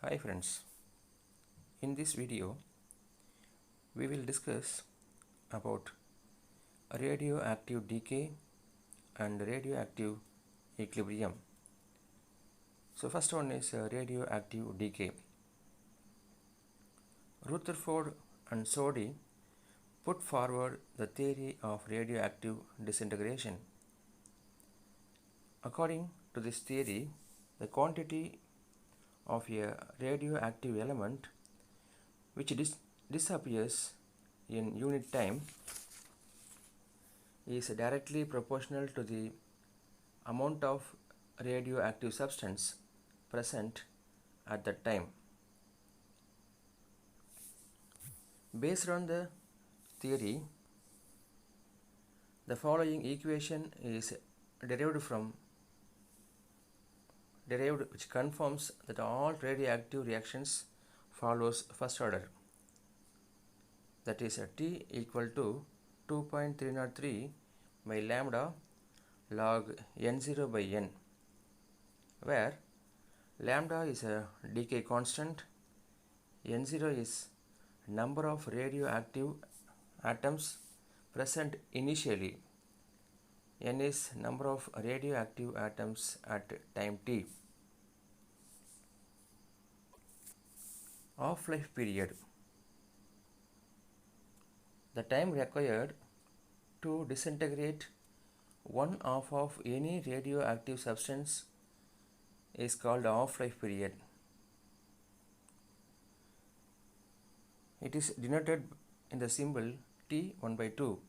Hi friends, in this video we will discuss about radioactive decay and radioactive equilibrium. So first one is radioactive decay. Rutherford and Soddy put forward the theory of radioactive disintegration. According to this theory, the quantity of a radioactive element which disappears in unit time is directly proportional to the amount of radioactive substance present at that time. Based on the theory, the following equation is derived which confirms that all radioactive reactions follows first order. That is T equal to 2.303 by lambda log n0 by n, where lambda is a decay constant, n0 is number of radioactive atoms present initially, n is number of radioactive atoms at time t. Half-life period. The time required to disintegrate one half of any radioactive substance is called half-life period. It is denoted in the symbol T 1 by 2.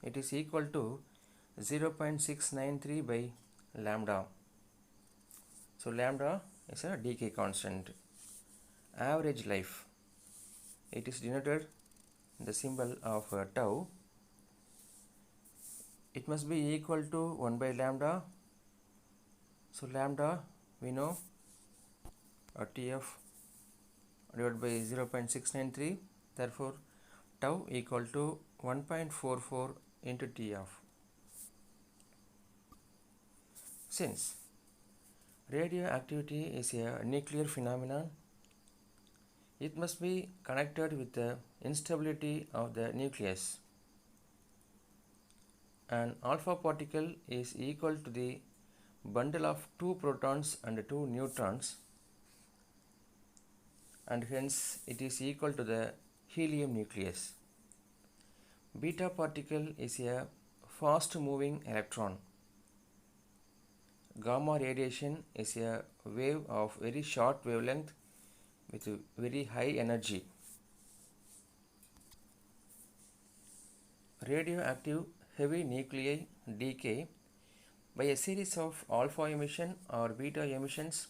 It is equal to 0.693 by lambda. So lambda is a decay constant. Average life. It is denoted in the symbol of tau. It must be equal to 1 by lambda. So lambda we know Tf divided by 0.693. Therefore tau equal to 1.44 into Tf. Since radioactivity is a nuclear phenomenon, it must be connected with the instability of the nucleus. An alpha particle is equal to the bundle of 2 protons and 2 neutrons, and hence it is equal to the helium nucleus. Beta particle is a fast moving electron. Gamma radiation is a wave of very short wavelength with very high energy. Radioactive heavy nuclei decay by a series of alpha emission or beta emissions,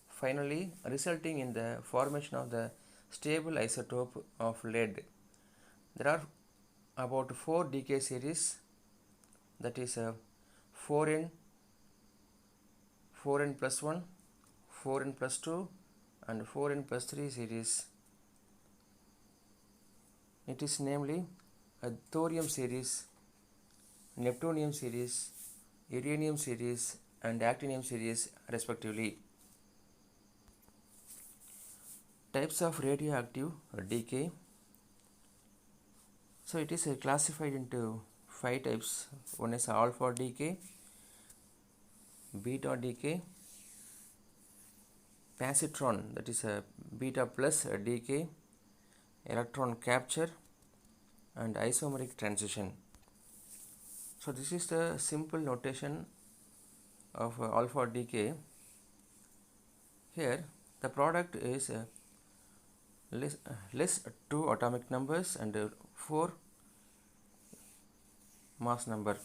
finally resulting in the formation of the stable isotope of lead. There are about 4 decay series, that is 4n, 4n plus 1, 4n plus 2 and 4n plus 3 series. It is namely a thorium series, neptunium series, uranium series and actinium series respectively. Types of radioactive decay. So it is classified into 5 types. One is alpha decay, beta decay, positron, that is a beta plus decay, electron capture and isomeric transition. So this is the simple notation of alpha decay. Here the product is less 2 atomic numbers and 4 mass number.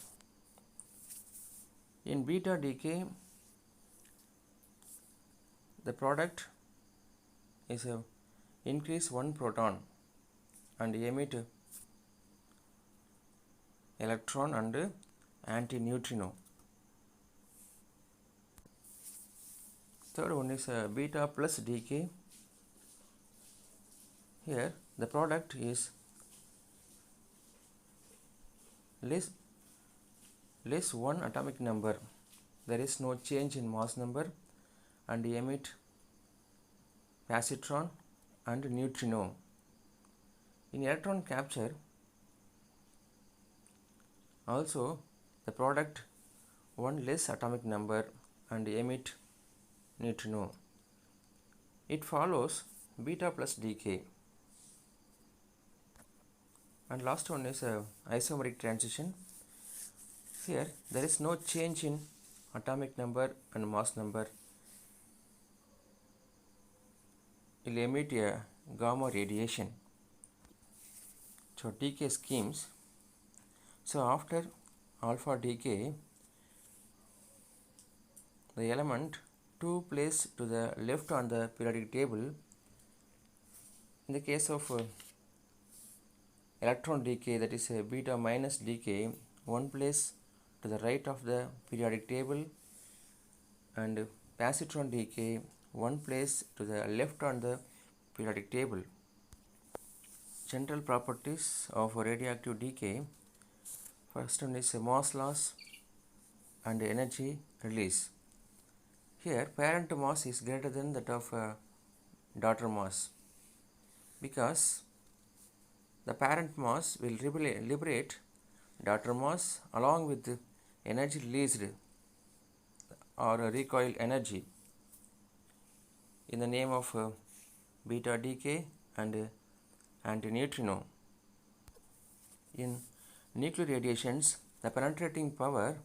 In beta decay, the product is increase 1 proton and emit electron and antineutrino. Third one is beta plus decay. Here the product is less 1 atomic number. There is no change in mass number and emit positron and neutrino. In electron capture, also the product one less atomic number and emit neutrino. It follows beta plus decay. And last one is isomeric transition. Here there is no change in atomic number and mass number. It will emit a gamma radiation. So decay schemes. So after alpha decay, the element 2 placed to the left on the periodic table. In the case of electron decay, that is beta minus decay, 1 place to the right of the periodic table, and positron decay, 1 place to the left on the periodic table. General properties of radioactive decay. First one is mass loss and energy release. Here parent mass is greater than that of daughter mass, because the parent mass will liberate daughter mass along with the energy released or recoil energy in the name of beta decay and antineutrino. In nuclear radiations, the penetrating power,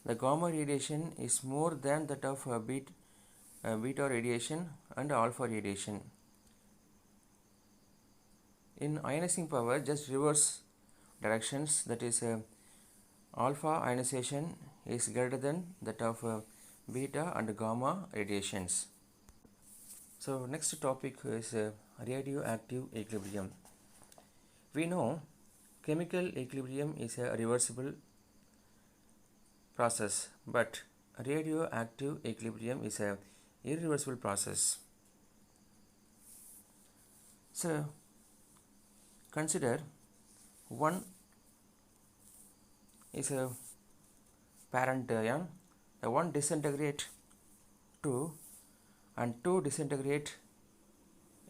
the gamma radiation is more than that of beta radiation and alpha radiation. In ionizing power, just reverse directions, that is alpha ionization is greater than that of beta and gamma radiations. So next topic is radioactive equilibrium. We know chemical equilibrium is a reversible process, but radioactive equilibrium is a irreversible process. So consider one is a parent ion, the one disintegrate 2 and 2 disintegrate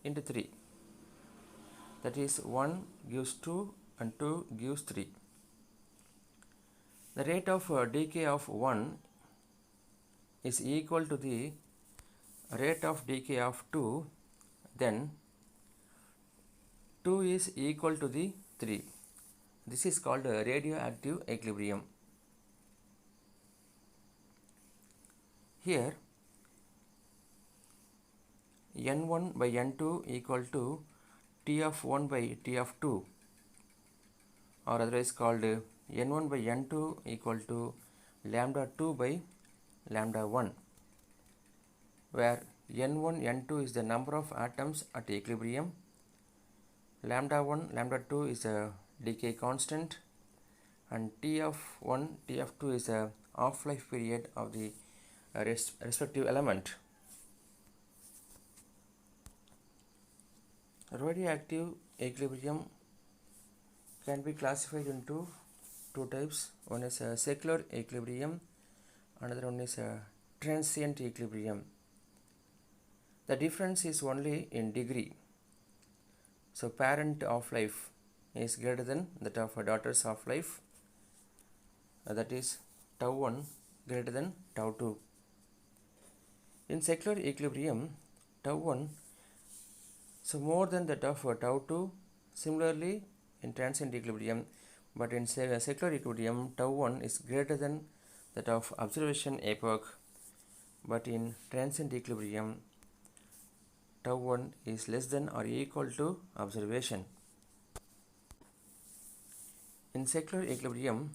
into 3. That is 1 gives 2 and 2 gives 3. The rate of decay of 1 is equal to the rate of decay of 2, then 2 is equal to the 3. This is called radioactive equilibrium. Here N1 by N2 equal to T of 1 by T of 2, or otherwise called N1 by N2 equal to lambda 2 by lambda 1, where N1, N2 is the number of atoms at equilibrium, lambda 1, lambda 2 is a decay constant, and T of 1, T of 2 is a half-life period of the respective element. Radioactive equilibrium can be classified into two types. One is a secular equilibrium, another one is a transient equilibrium. The difference is only in degree. So parent half-life is greater than that of a daughter's half-life, that is tau 1 greater than tau 2. In secular equilibrium, tau 1 so more than that of tau 2. Similarly in transient equilibrium, but in secular equilibrium tau 1 is greater than that of observation epoch, but in transient equilibrium tau 1 is less than or equal to observation. In secular equilibrium,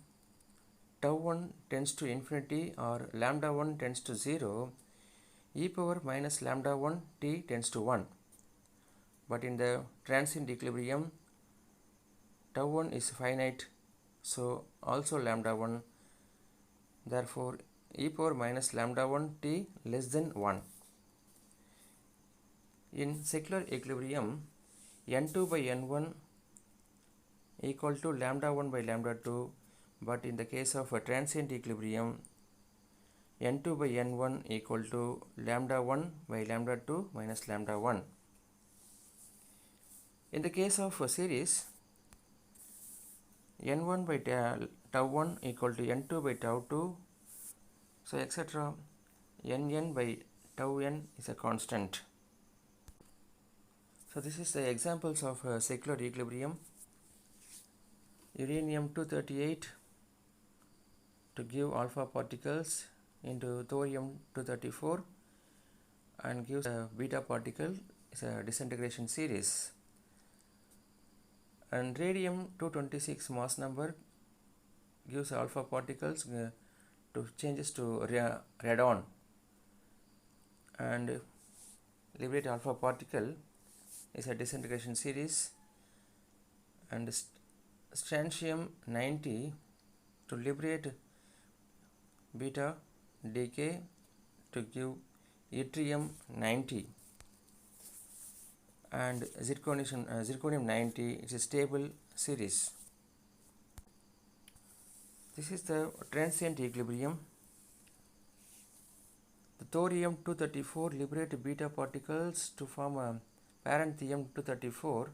tau 1 tends to infinity or lambda 1 tends to 0, e power minus lambda 1 t tends to 1. But in the transient equilibrium, tau 1 is finite, so also lambda 1, therefore e power minus lambda 1 t less than 1. In secular equilibrium, n2 by n1 equal to lambda 1 by lambda 2, but in the case of a transient equilibrium, n2 by n1 equal to lambda 1 by lambda 2 minus lambda 1. In the case of a series, n1 by tau 1 equal to n2 by tau 2, so etc. Nn by tau n is a constant. So this is the examples of secular equilibrium. Uranium-238 to give alpha particles into thorium-234 and gives a beta particle is a disintegration series. And radium-226 mass number gives alpha particles to changes to radon and liberate alpha particle is a disintegration series. And strontium-90 to liberate beta decay to give yttrium-90 and zirconium-90 is a stable series. This is the transient equilibrium. The thorium-234 liberate beta particles to form a parantherium-234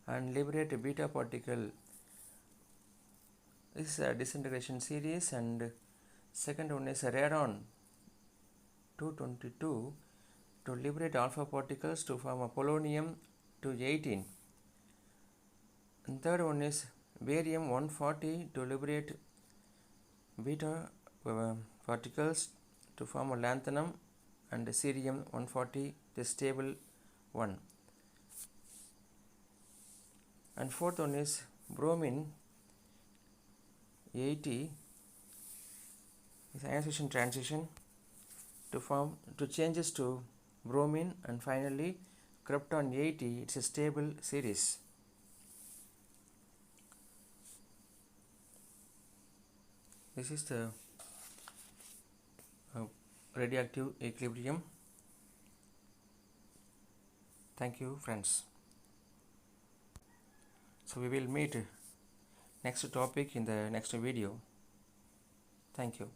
and liberate a beta particle. This is a disintegration series. And second one is a radon-222 to liberate alpha particles to form a polonium-218. And third one is barium-140 to liberate beta particles to form a lanthanum, and cerium-140, the stable one. And fourth one is bromine-80 is ionization transition to changes to bromine. And finally krypton-80, it's a stable series. This is the radioactive equilibrium. Thank you, friends. So we will meet next topic in the next video. Thank you.